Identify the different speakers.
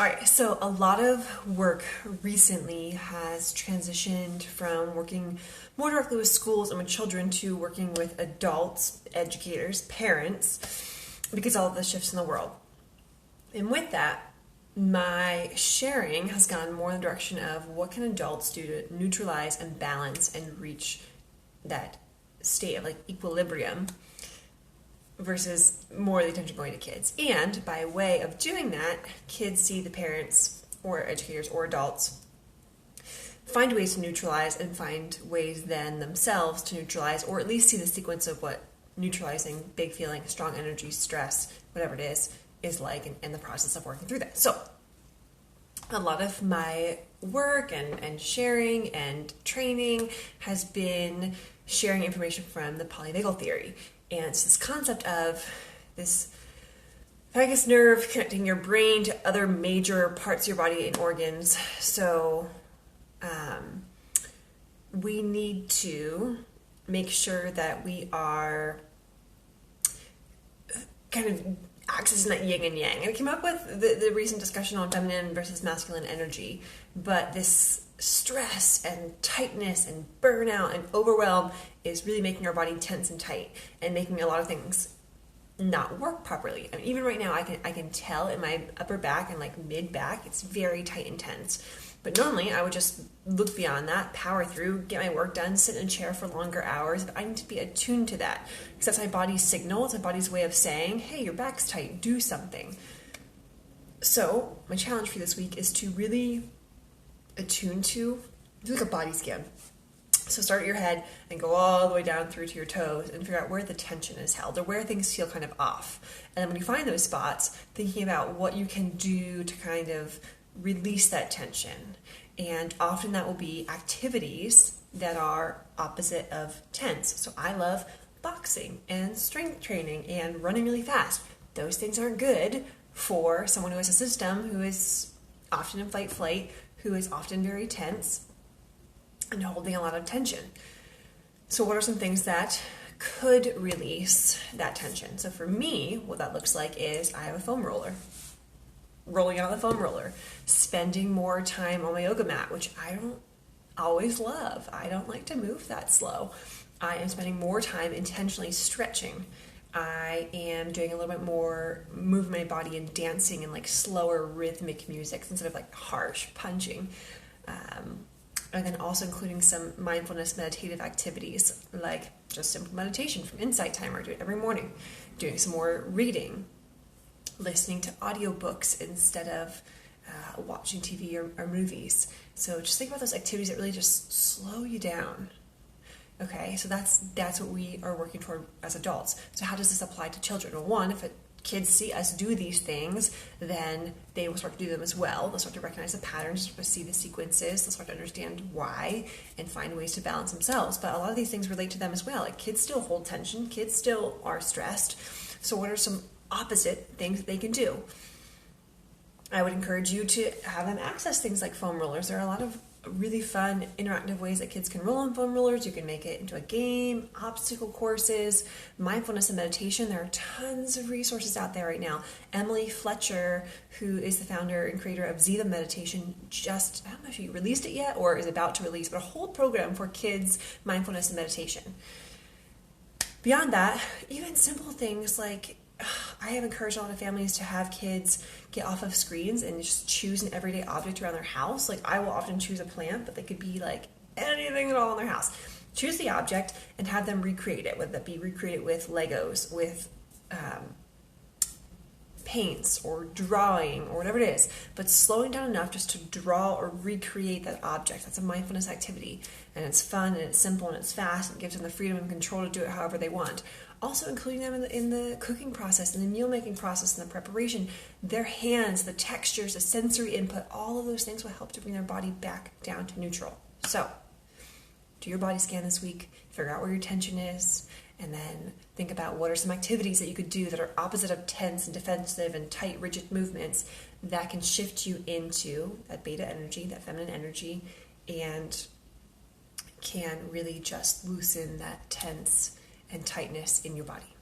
Speaker 1: All right, so a lot of work recently has transitioned from working more directly with schools and with children to working with adults, educators, parents, because of all of the shifts in the world. And with that, my sharing has gone more in the direction of what can adults do to neutralize and balance and reach that state of like equilibrium versus more of the attention going to kids. And by way of doing that, kids see the parents or educators or adults find ways to neutralize and find ways then themselves to neutralize, or at least see the sequence of what neutralizing big feeling, strong energy, stress, whatever it is like, and the process of working through that. So a lot of my work and sharing and training has been sharing information from the polyvagal theory. And it's this concept of this vagus nerve connecting your brain to other major parts of your body and organs. So we need to make sure that we are kind of accessing that yin and yang. And I came up with the recent discussion on feminine versus masculine energy, but this stress and tightness and burnout and overwhelm is really making our body tense and tight and making a lot of things not work properly. I mean, even right now, I can tell in my upper back and like mid back, it's very tight and tense. But normally, I would just look beyond that, power through, get my work done, sit in a chair for longer hours. But I need to be attuned to that because that's my body's signal. It's my body's way of saying, "Hey, your back's tight. Do something." So my challenge for this week is to really attune to, do like a body scan. So start at your head and go all the way down through to your toes and figure out where the tension is held or where things feel kind of off. And then when you find those spots, thinking about what you can do to kind of release that tension. And often that will be activities that are opposite of tense. So I love boxing and strength training and running really fast. Those things aren't good for someone who has a system who is often in fight-flight, who is often very tense and holding a lot of tension. So what are some things that could release that tension? So for me, what that looks like is I have a foam roller. Rolling out the foam roller, spending more time on my yoga mat, which I don't always love. I don't like to move that slow. I am spending more time intentionally stretching. I am doing a little bit more moving my body and dancing and like slower rhythmic music instead of like harsh punching. And then also including some mindfulness meditative activities like just simple meditation from Insight Timer. I do it every morning. Doing some more reading, listening to audiobooks instead of watching TV or movies. So just think about those activities that really just slow you down. Okay, so that's what we are working toward as adults. So how does this apply to children? Well, one, if kids see us do these things, then they will start to do them as well. They'll start to recognize the patterns, start to see the sequences, they'll start to understand why and find ways to balance themselves. But a lot of these things relate to them as well. Like kids still hold tension, kids still are stressed. So what are some opposite things that they can do? I would encourage you to have them access things like foam rollers. There are a lot of really fun interactive ways that kids can roll on foam rollers. You can make it into a game, obstacle courses, mindfulness and meditation. There are tons of resources out there right now. Emily Fletcher, who is the founder and creator of Ziva Meditation, I don't know if she released it yet or is about to release, but a whole program for kids, mindfulness and meditation. Beyond that, even simple things like I have encouraged a lot of families to have kids get off of screens and just choose an everyday object around their house. Like I will often choose a plant, but they could be like anything at all in their house. Choose the object and have them recreate it, whether that be recreate it with Legos, with paints or drawing or whatever it is, but slowing down enough just to draw or recreate that object. That's a mindfulness activity, and it's fun and it's simple and it's fast and it gives them the freedom and control to do it however they want. Also including them in the cooking process and the meal making process and the preparation. Their hands, the textures, the sensory input, all of those things will help to bring their body back down to neutral. So do your body scan this week, figure out where your tension is, and then think about what are some activities that you could do that are opposite of tense and defensive and tight, rigid movements that can shift you into that beta energy, that feminine energy, and can really just loosen that tense and tightness in your body.